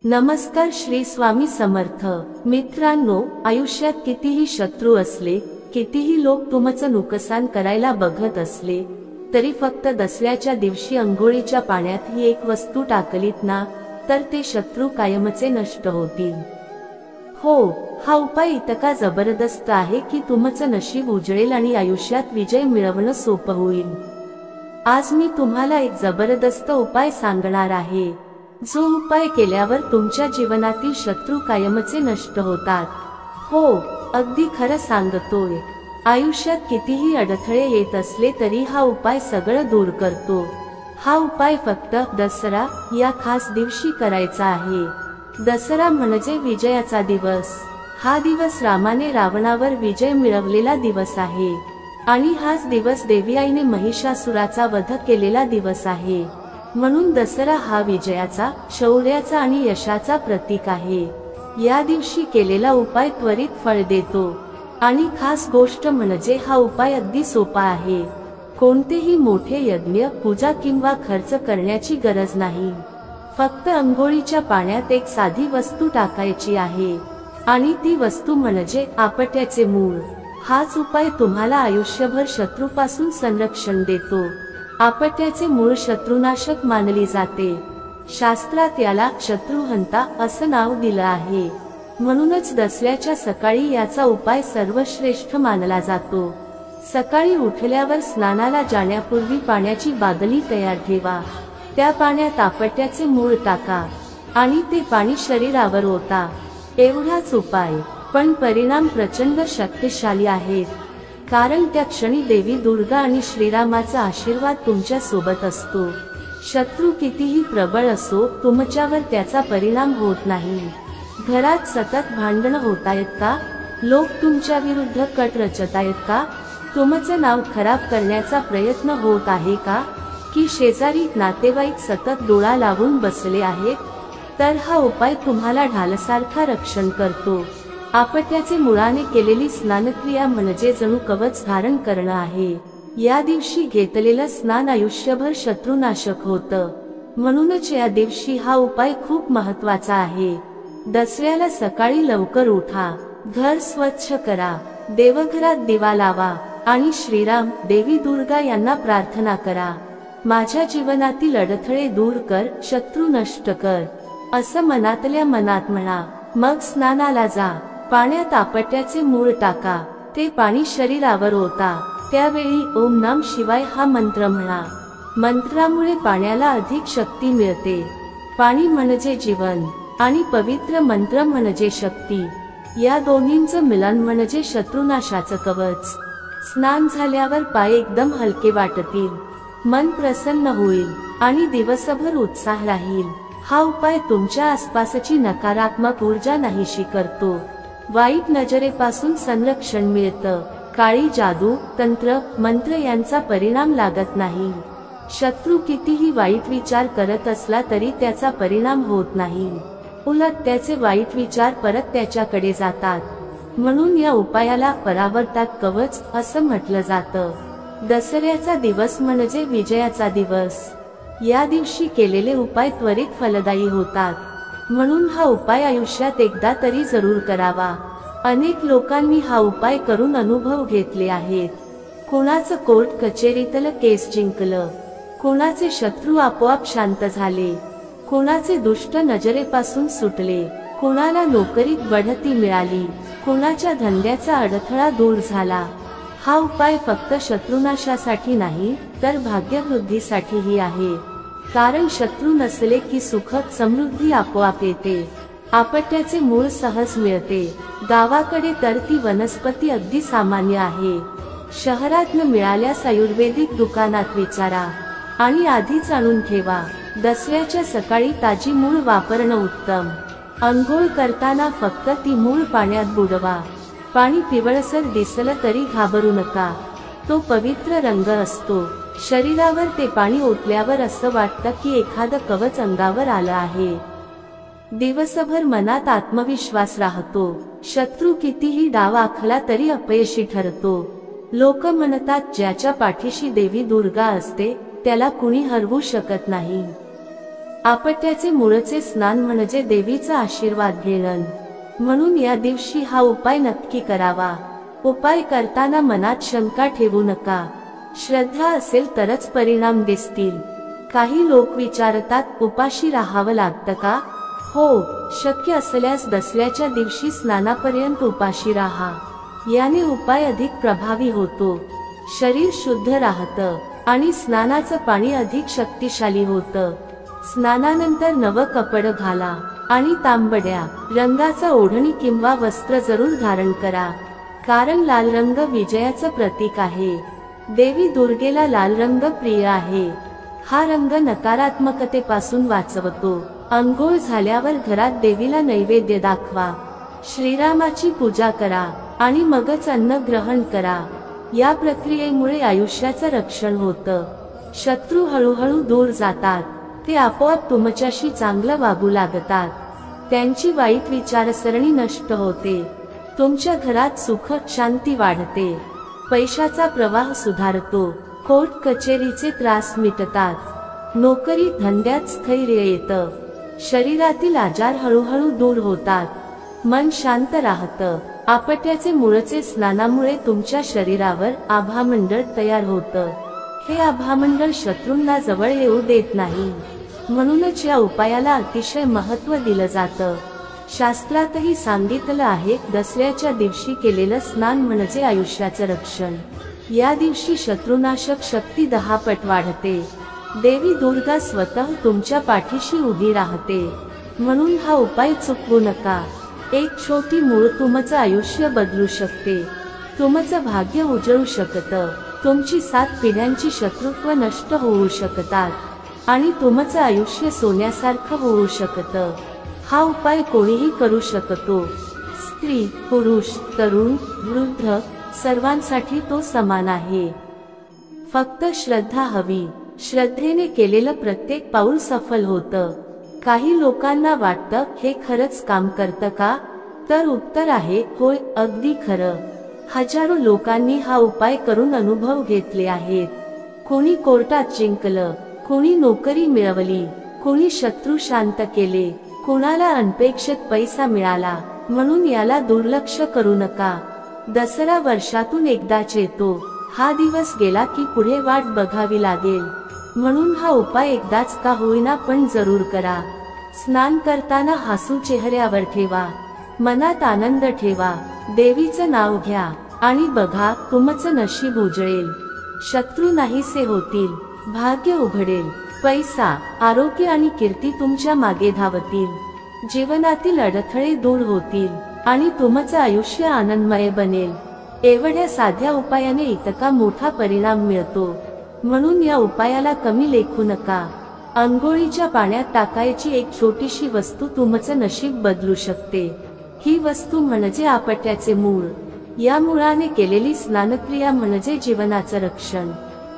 नमस्कार श्री स्वामी समर्थ मित्रांनो, आयुष्यात कितीही शत्रू असले, कितीही लोक तुमचं नुकसान करायला बघत असले, तरी फक्त दसऱ्याच्या दिवशी अंघोळीच्या पाण्यात ही एक वस्तू टाकलीत ना, तर ते शत्रू कायमचे नष्ट होतील। हो, हा उपाय इतका जबरदस्त आहे की तुमचं नशीब उजळेल आणि आयुष्यात विजय मिळवणं सोपं होईल। आज मी तुम्हाला एक जबरदस्त उपाय सांगणार आहे, जो उपाय केल्यावर तुमच्या जीवनातील शत्रू कायमचे नष्ट होतात। हो, अगदी खरं सांगतोय। आयुष्यात कितीही अडथळे येत असले तरी हा उपाय सगळं दूर करतो। हा उपाय फक्त दसरा या खास दिवशी करायचा आहे। दसरा म्हणजे विजयाचा दिवस। हा दिवस रामाने रावणावर विजय मिळवलेला दिवस आहे आणि हाच दिवस देवी आईने महिषासुराचा वध केलेला दिवस आहे। म्हणून दसरा हा विजयाचा, शौर्याचा आणि यशाचा प्रतीक आहे। या दिवशी केलेला उपाय त्वरित फळ देतो आणि खास गोष्ट म्हणजे हा उपाय अगदी सोपा आहे। कोणतेही मोठे यज्ञ, पूजा किंवा खर्च करण्याची गरज नाही। फक्त अंघोळीच्या पाण्यात एक साधी वस्तू टाकायची आहे आणि ती वस्तू म्हणजे आपट्याचे मूळ। हाच उपाय तुम्हाला आयुष्यभर शत्रूपासून संरक्षण देतो। आपट्याचे मूळ शत्रुनाशक मानली जाते। शास्त्रात याला शत्रुहंता असं नाव दिलं आहे। म्हणूनच दसऱ्याच्या सकाळी याचा उपाय सर्वश्रेष्ठ मानला जातो। सकाळी उठल्यावर स्नानाला जाण्यापूर्वी पाण्याची बादली तयार ठेवा। त्या पाण्यात आपट्याचे मूळ टाका आणि ते पाणी शरीरावर ओता। एवढाच उपाय, पण परिणाम प्रचंड शक्तिशाली आहेत, कारण त्या क्षणी देवी दुर्गा आणि श्रीरामाचा आशीर्वाद तुमच्या सोबत असतो। शत्रू कितीही प्रबळ असो, तुमच्यावर त्याचा परिणाम होत नाही। घरात सतत भांडणं होतायत का? लोक तुमच्या विरुद्ध कट रचतायत का? तुमचं नाव खराब करण्याचा प्रयत्न होत आहे का? की शेजारी नातेवाईक सतत डोळा लावून बसले आहेत? तर हा उपाय तुम्हाला ढालसारखा रक्षण करतो। आपट्याचे मुळाने केलेली स्नानक्रिया म्हणजे जणू कवच धारण करणं आहे। या दिवशी घेतलेलं स्नान आयुष्यभर शत्रुनाशक होतं। म्हणूनच या दिवशी हा उपाय खूप महत्त्वाचा आहे। दसऱ्याला सकाळी लवकर उठा, घर स्वच्छ करा, देवघरात दिवा लावा आणि श्रीराम, देवी दुर्गा यांना प्रार्थना करा, माझ्या जीवनातील अडथळे दूर कर, शत्रू नष्ट कर, असं मनातल्या मनात म्हणा। मग स्नानाला जा, पाण्यात आपट्याचे मूळ टाका, ते पाणी शरीरावर ओता। त्यावेळी ओम नमः शिवाय हा मंत्र म्हणा। मंत्रामुळे पाण्याला अधिक शक्ती मिळते। पाणी म्हणजे जीवन आणि पवित्र मंत्र म्हणजे शक्ती। या दोन्हींचं मिलन म्हणजे शत्रुनाशाचं कवच। स्नान झाल्यावर पाय एकदम हलके वाटतील, मन प्रसन्न होईल आणि दिवसभर उत्साह राहील। हा उपाय तुमच्या आसपासची नकारात्मक ऊर्जा नाहीशी करतो। वाईट नजरेपासून संरक्षण मिळतं। काळी जादू, तंत्र, मंत्र यांचा परिणाम लागत नाही। शत्रू कितीही वाईट विचार करत असला तरी त्याचा परिणाम होत नाही। उलट त्याचे वाईट विचार परत त्याच्याकडे जातात। म्हणून या उपायाला परावर्तक कवच असं म्हटलं जातं। दसऱ्याचा दिवस म्हणजे विजयाचा दिवस। या दिवशी केलेले उपाय त्वरित फलदायी होतात। म्हणून हा उपाय आयुष्यात एकदा तरी जरूर करावा। अनेक लोकांनी हा उपाय करून अनुभव घेतले आहेत। कोणाचं कोर्ट कचेरीतलं केस जिंकलं, कोणाचे शत्रू आपोआप शांत झाले, कोणाचे दुष्ट नजरेपासून सुटले, कोणाला नोकरीत बढती मिळाली, कोणाच्या धंद्याचा अडथळा दूर झाला। हा उपाय फक्त शत्रुनाशासाठी नाही, तर भाग्यवृद्धीसाठीही आहे। कारण शत्रू नसले की सुख, समृद्धी आपोआप येते। आपट्याचे मूळ सहज मिळते। गावाकडे तर ती वनस्पती अगदी सामान्य आहे। शहरात न मिळाल्यास आयुर्वेदिक दुकानात विचारा आणि आधीच आणून ठेवा। दसऱ्याच्या सकाळी ताजी मूळ वापरणं उत्तम। अंघोळ करताना फक्त ती मूळ पाण्यात बुडवा। पाणी पिवळसर दिसलं तरी घाबरू नका, तो पवित्र रंग असतो। शरीरावर ते पाणी ओतल्यावर असं वाटतं की एखादं कवच अंगावर आलं आहे। दिवसभर मनात आत्मविश्वास राहतो। शत्रू कितीही डाव आखला तरी अपयशी ठरतो। लोक म्हणतात, ज्याच्या पाठीशी देवी दुर्गा असते त्याला कुणी हरवू शकत नाही। आपट्याचे मूळचे स्नान म्हणजे देवीचा आशीर्वाद घेणं, म्हणून या दिवशी हा उपाय नक्की करावा. उपाय करताना मनात शंका ठेवू नका. श्रद्धा असेल तरच परिणाम दिसतील. काही लोक विचारतात, उपाशी राहावं लागतं का? हो, शक्य असल्यास दसऱ्याच्या दिवशी स्नानापर्यंत उपाशी राहा. याने उपाय अधिक प्रभावी होतो, शरीर शुद्ध राहतं आणि स्नानाचं पाणी अधिक शक्तिशाली होतं. स्नानानंतर नवं कपड घाला आणि तांबड्या रंगाचा ओढणी किंवा वस्त्र जरूर धारण करा, कारण लाल रंग विजयाचं प्रतीक आहे. देवी दुर्गेला लाल रंग प्रिय आहे. हा रंग नकारात्मकतेपासून वाचवतो. अंघोळ झाल्यावर घरात देवीला नैवेद्य दाखवा, श्रीरामाची पूजा करा आणि मगच अन्न ग्रहण करा. या प्रक्रियेमुळे आयुष्याचं रक्षण होतं. शत्रू हळूहळू दूर जातात. ते आपोआप तुमच्याशी चांगलं वागू लागतात. त्यांची वाईट विचारसरणी नष्ट होते. तुमच्या घरात सुख शांती वाढते. पैशाचा प्रवाह सुधारतो. कोर्ट कचेरीचे त्रास मिटतात. नोकरी धंद्यात स्थैर्य येतं. शरीरातील आजार हळूहळू दूर होतात. मन शांत राहतं. आपट्याचे मूळचे स्नानामुळे तुमच्या शरीरावर आभामंडळ तयार होतं. हे आभामंडळ शत्रूंना जवळ येऊ देत नाही. म्हणूनच या उपायाला अतिशय महत्त्व दिलं जातं. शास्त्रातही सांगितलं आहे, दसऱ्याच्या दिवशी केलेलं स्नान म्हणजे आयुष्याचं रक्षण. या दिवशी शत्रुनाशक शक्ती 10 पट वाढते. देवी दुर्गा स्वतः तुमच्या पाठीशी उभी राहते. म्हणून हा उपाय चुकवू नका. एक छोटी मूळ तुमचं आयुष्य बदलू शकते. तुमचं भाग्य उजळू शकतं. तुमची 7 पिढ्यांची शत्रुत्व नष्ट होऊ शकतात आणि तुमचं आयुष्य सोन्यासारखं होऊ शकतं. हा उपाय कोणीही करू शकतो. स्त्री, पुरुष, तरुण, वृद्ध सर्वांसाठी तो समान आहे. फक्त श्रद्धा हवी. श्रद्धेने केलेलं प्रत्येक पाऊल सफल होतं. काही लोकांना वाटतं, हे खरंच काम करतं का? तर उत्तर आहे, होय, अगदी खरं. हजारो लोकांनी हा उपाय करून अनुभव घेतले आहेत. कोणी कोर्टात जिंकलं, कोणी नोकरी मिळवली, कोणी शत्रू शांत केले, कोणाला अनपेक्षित पैसा मिळाला. म्हणून याला दुर्लक्ष करू नका. दसरा वर्षातून एकदाच येतो. हा दिवस गेला की पुढे वाट बघावी लागेल. म्हणून हा उपाय एकदाच का होईना पण जरूर करा. स्नान करताना हसू चेहऱ्यावर ठेवा. मनात आनंद ठेवा. देवीचं नाव घ्या आणि बघा, तुमचं नशीब उजळेल. शत्रू नाहीसे होतील. भाग्य उघडेल. पैसा, आरोग्य आणि कीर्ती तुमच्या मागे धावतील. जीवनातील अडथळे दूर होतील आणि तुमचं आयुष्य आनंदमय बनेल. एवढ्या साध्या उपायाने इतका मोठा परिणाम मिळतो. म्हणून या उपायाला कमी लेखू नका. अंघोळीच्या पाण्यात टाकायची एक छोटीशी वस्तू तुमचं नशीब बदलू शकते. ही वस्तू म्हणजे आपट्याचे मूळ. या मुळाने केलेली स्नानक्रिया म्हणजे जीवनाचं रक्षण.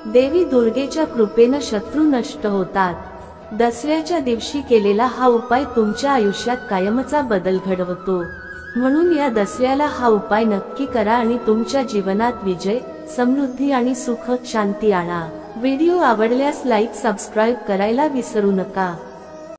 देवी दुर्गेच्या कृपेनं शत्रू नष्ट होतात. दसऱ्याच्या दिवशी केलेला हा उपाय तुमच्या आयुष्यात कायमचा बदल घडवतो. म्हणून या दसऱ्याला हा उपाय नक्की करा आणि तुमच्या जीवनात विजय, समृद्धी आणि सुख शांती आणा. व्हिडिओ आवडल्यास लाईक, सबस्क्राईब करायला विसरू नका.